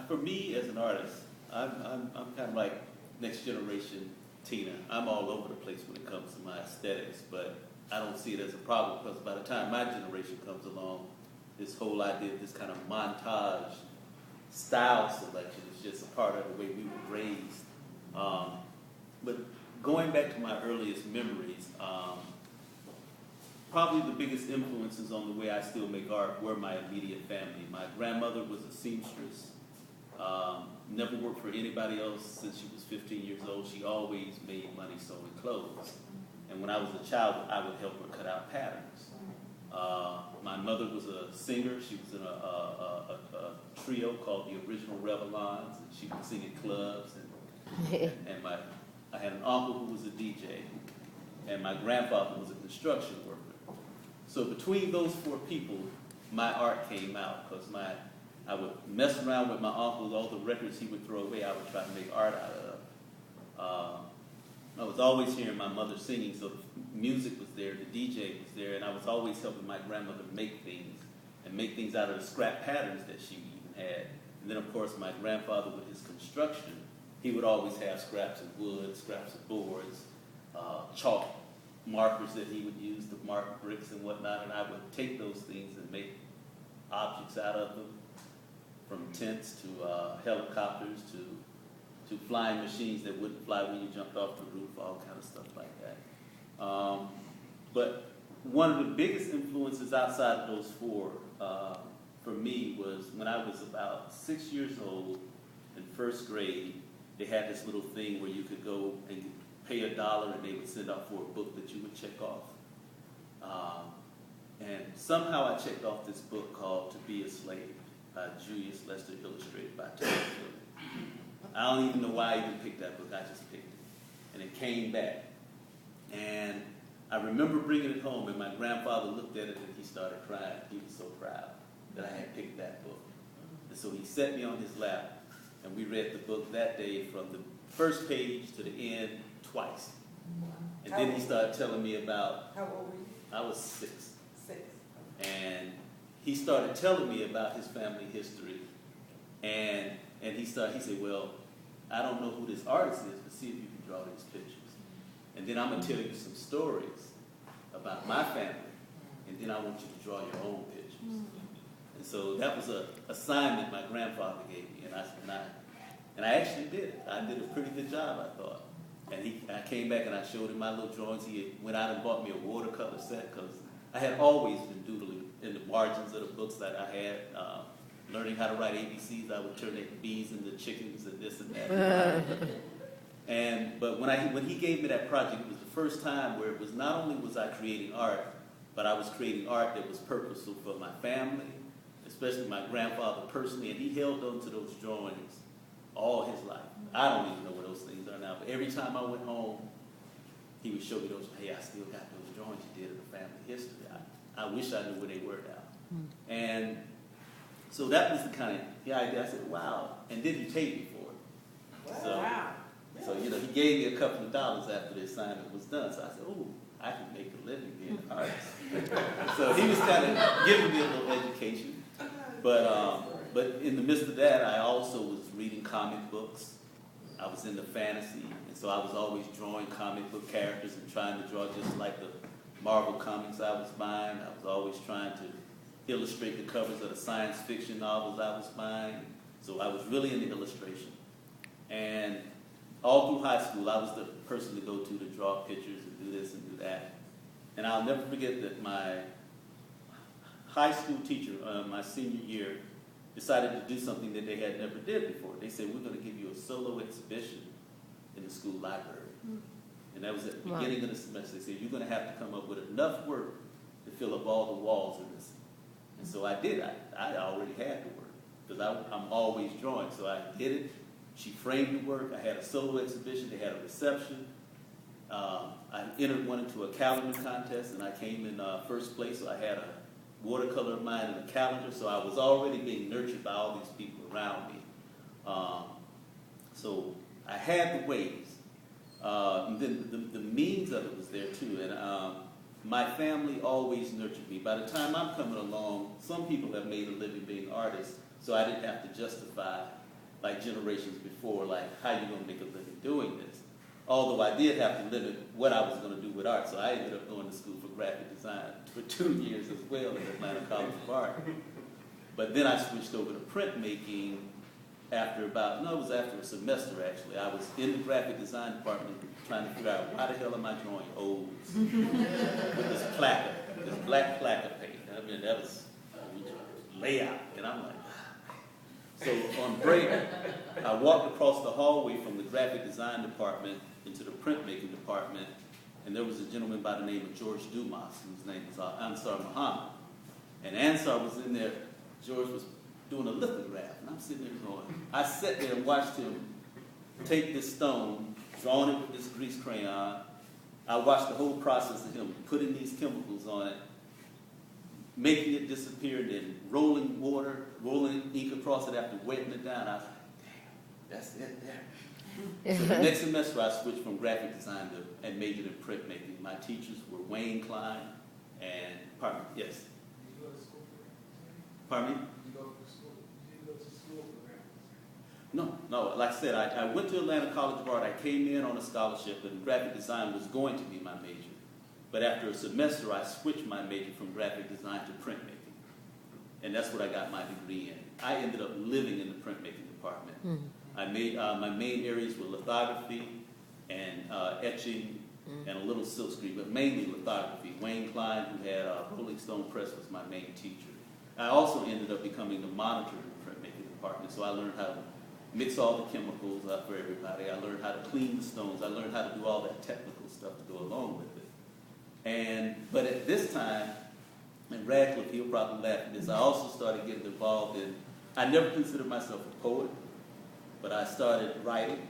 For me as an artist, I'm kind of like next generation Tina. I'm all over the place when it comes to my aesthetics, but I don't see it as a problem because by the time my generation comes along, this whole idea of this kind of montage style selection is just a part of the way we were raised. But going back to my earliest memories, probably the biggest influences on the way I still make art were my immediate family. My grandmother was a seamstress. Never worked for anybody else since she was 15 years old. She always made money sewing clothes. And when I was a child, I would help her cut out patterns. My mother was a singer. She was in a trio called the Original Revelons, and she would sing at clubs. And I had an uncle who was a DJ, and my grandfather was a construction worker. So between those four people, my art came out because I would mess around with my uncle. All the records he would throw away, I would try to make art out of. I was always hearing my mother singing, so the music was there, the DJ was there, and I was always helping my grandmother make things out of the scrap patterns that she even had. And then, of course, my grandfather, with his construction, he would always have scraps of wood, scraps of boards, chalk markers that he would use to mark bricks and whatnot, and I would take those things and make objects out of them, from tents to helicopters to flying machines that wouldn't fly when you jumped off the roof, all kind of stuff like that. But one of the biggest influences outside of those four for me was when I was about 6 years old in first grade. They had this little thing where you could go and pay $1 and they would send out for a book that you would check off. And somehow I checked off this book called To Be a Slave by Julius Lester, illustrated by Tony Phillips. I don't even know why I even picked that book. I just picked it. And it came back. And I remember bringing it home, and my grandfather looked at it and he started crying. He was so proud that I had picked that book. And so he set me on his lap, and we read the book that day from the first page to the end twice. And then he started telling me about... How old were you? I was 6. 6. And he started telling me about his family history. And he said, well, I don't know who this artist is, but see if you can draw these pictures. And then I'm going to tell you some stories about my family, and then I want you to draw your own pictures. And so that was an assignment my grandfather gave me, and I actually did it. I did a pretty good job, I thought. And I came back and I showed him my little drawings. He went out and bought me a watercolor set because I had always been doodling in the margins of the books that I had. Learning how to write ABCs, I would turn the B's into chickens and this and that. But when he gave me that project, it was the first time where it was not only was I creating art, but I was creating art that was purposeful for my family, especially my grandfather personally, and he held on to those drawings all his life. I don't even know where those things are now, but every time I went home, he would show me those. Hey, I still got those drawings you did of the family history. I wish I knew where they were now. And so that was the kind of the idea. I said, wow. And then he paid me for it. Wow. So, he gave me a couple of dollars after the assignment was done. So I said, oh, I can make a living being an artist. So he was kind of giving me a little education. But in the midst of that, I also was reading comic books. I was into fantasy. And so I was always drawing comic book characters and trying to draw just like the Marvel comics I was buying. I was always trying to illustrate the covers of the science fiction novels I was buying. So I was really into illustration. And all through high school, I was the person to go to draw pictures and do this and do that. And I'll never forget that my high school teacher, my senior year, decided to do something that they had never did before. They said, we're going to give you a solo exhibition in the school library. And that was at the beginning of the semester. They said, you're going to have to come up with enough work to fill up all the walls in this. And so I did. I already had the work because I'm always drawing. So I did it. She framed the work. I had a solo exhibition. They had a reception. I entered one into a calendar contest, and I came in first place. So I had a watercolor of mine and a calendar. So I was already being nurtured by all these people around me. So I had the ways. And then the means of it was there too. And my family always nurtured me. By the time I'm coming along, some people have made a living being artists. So I didn't have to justify, like generations before, like how you going to make a living doing this. Although I did have to limit what I was going to do with art, so I ended up going to school for graphic design for 2 years as well at Atlanta College of Art. But then I switched over to printmaking after after a semester actually. I was in the graphic design department trying to figure out why the hell am I drawing O's with this placard, this black placard paint. I mean, that was layout, and I'm like, so on break, I walked across the hallway from the graphic design department into the printmaking department, and there was a gentleman by the name of George Dumas, whose name was Ansar Muhammad. And Ansar was in there, George was doing a lithograph, and I'm sitting there going, I sat there and watched him take this stone, drawing it with this grease crayon. I watched the whole process of him putting these chemicals on it, making it disappear, and then rolling water, rolling ink across it after wetting it down. I was like, damn, that's it there. So the next semester I switched from graphic design and majored in printmaking. My teachers were Wayne Klein and, pardon me, yes. Did you go to school for that? Pardon me? Did you go to school for graphic design? No, like I said, I went to Atlanta College of Art. I came in on a scholarship, and graphic design was going to be my major. But after a semester, I switched my major from graphic design to printmaking. And that's what I got my degree in. I ended up living in the printmaking department. I made, my main areas were lithography and etching and a little silkscreen, but mainly lithography. Wayne Klein, who had Rolling Stone Press, was my main teacher. I also ended up becoming the monitor in the printmaking department, so I learned how to mix all the chemicals up for everybody. I learned how to clean the stones. I learned how to do all that technical stuff to go along with it. But at this time, and Radcliffe, he'll probably laugh at this, I also started getting involved in, I never considered myself a poet, but I started writing.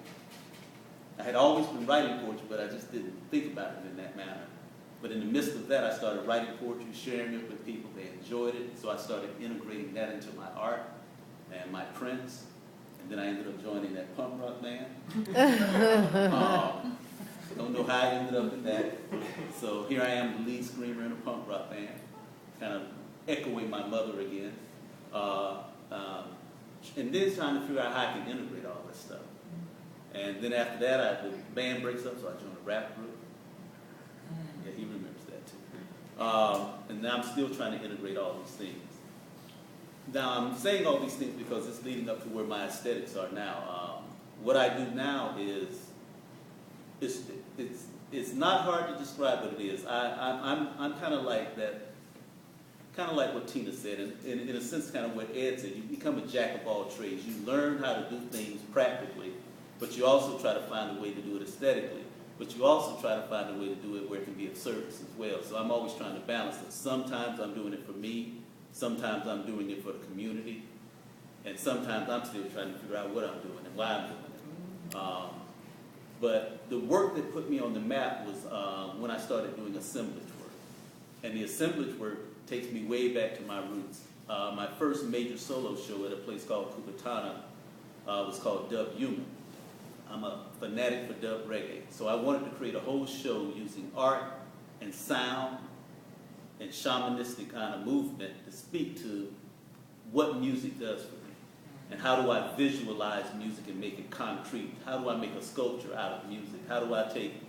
I had always been writing poetry, but I just didn't think about it in that manner. But in the midst of that, I started writing poetry, sharing it with people. They enjoyed it, so I started integrating that into my art and my prints. And then I ended up joining that punk rock band. Don't know how I ended up in that. So here I am, the lead screamer in a punk rock band, kind of echoing my mother again. And then trying to figure out how I can integrate all this stuff. And then after that, the band breaks up, so I joined a rap group. Yeah, he remembers that too. And now I'm still trying to integrate all these things. Now I'm saying all these things because it's leading up to where my aesthetics are now. What I do now is, it's not hard to describe what it is. I'm kind of like that. Kind of like what Tina said, and in a sense kind of what Ed said, you become a jack of all trades. You learn how to do things practically, but you also try to find a way to do it aesthetically. But you also try to find a way to do it where it can be of service as well. So I'm always trying to balance it. Sometimes I'm doing it for me, sometimes I'm doing it for the community, and sometimes I'm still trying to figure out what I'm doing and why I'm doing it. But the work that put me on the map was when I started doing assemblage work. And the assemblage work takes me way back to my roots. My first major solo show at a place called Curator was called Dub Human. I'm a fanatic for dub reggae, so I wanted to create a whole show using art and sound and shamanistic kind of movement to speak to what music does for me. And how do I visualize music and make it concrete? How do I make a sculpture out of music? How do I take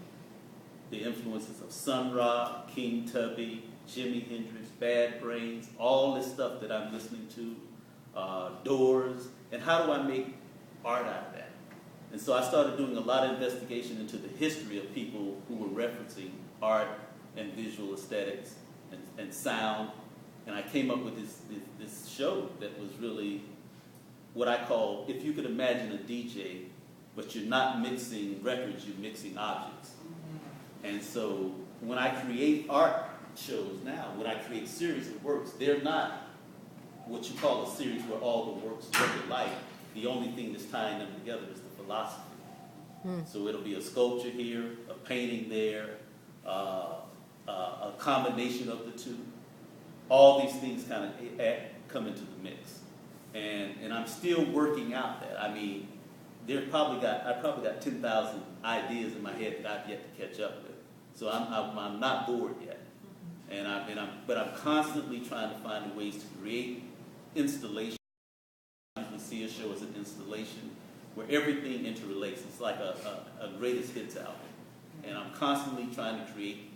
the influences of Sun Ra, King Tubby, Jimi Hendrix, Bad Brains, all this stuff that I'm listening to, Doors, and how do I make art out of that? And so I started doing a lot of investigation into the history of people who were referencing art and visual aesthetics and sound, and I came up with this show that was really what I call, if you could imagine a DJ, but you're not mixing records, you're mixing objects. And so when I create art shows now, when I create series of works, they're not what you call a series where all the works look alike. The only thing that's tying them together is the philosophy. So it'll be a sculpture here, a painting there, a combination of the two. All these things kind of come into the mix. And I'm still working out that. I mean, I probably got 10,000 ideas in my head that I've yet to catch up with. So I'm not bored yet. But I'm constantly trying to find ways to create installations see a show as an installation where everything interrelates. It's like a greatest hits album. And I'm constantly trying to create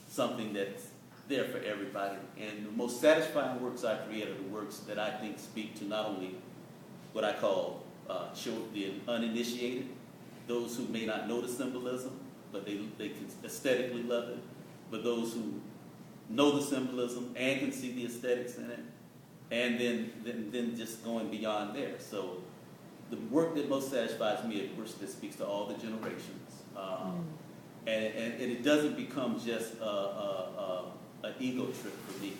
something that's there for everybody. And the most satisfying works I create are the works that I think speak to not only what I call the uninitiated, those who may not know the symbolism, but they can aesthetically love it, but those who know the symbolism and can see the aesthetics in it, and then just going beyond there. So the work that most satisfies me is work that speaks to all the generations. And it doesn't become just an ego trip for me.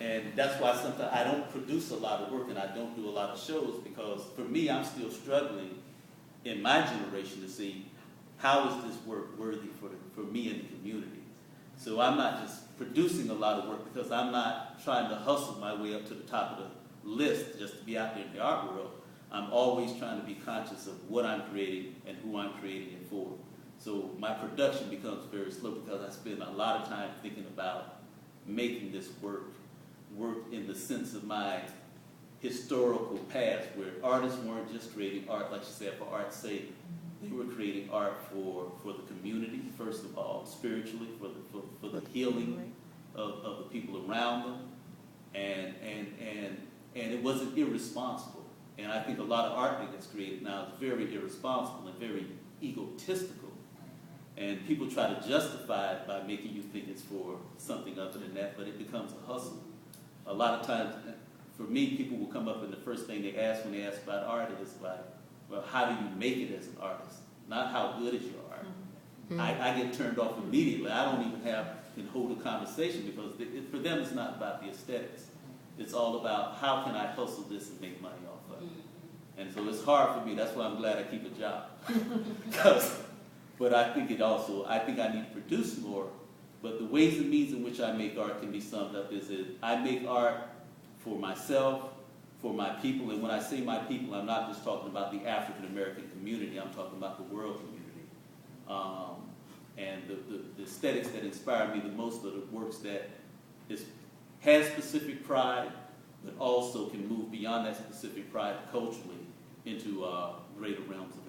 And that's why sometimes I don't produce a lot of work and I don't do a lot of shows, because for me, I'm still struggling in my generation to see how is this work worthy for me and the community. So I'm not just producing a lot of work because I'm not trying to hustle my way up to the top of the list just to be out there in the art world. I'm always trying to be conscious of what I'm creating and who I'm creating it for. So my production becomes very slow because I spend a lot of time thinking about making this work in the sense of my historical past, where artists weren't just creating art, like you said, for art's sake. They were creating art for the community, first of all, spiritually, for the healing of the people around them, and it wasn't irresponsible. And I think a lot of art that gets created now is very irresponsible and very egotistical. And people try to justify it by making you think it's for something other than that, but it becomes a hustle. A lot of times, for me, people will come up and the first thing they ask when they ask about art is like, well, how do you make it as an artist? Not how good is your art. Mm-hmm. I get turned off immediately. I don't even can hold a conversation because for them it's not about the aesthetics. It's all about how can I hustle this and make money off of it. And so it's hard for me. That's why I'm glad I keep a job. But I think I need to produce more. But the ways and means in which I make art can be summed up as I make art for myself, for my people. And when I say my people, I'm not just talking about the African American community. I'm talking about the world community. And the aesthetics that inspire me the most are the works that has specific pride, but also can move beyond that specific pride culturally into greater realms of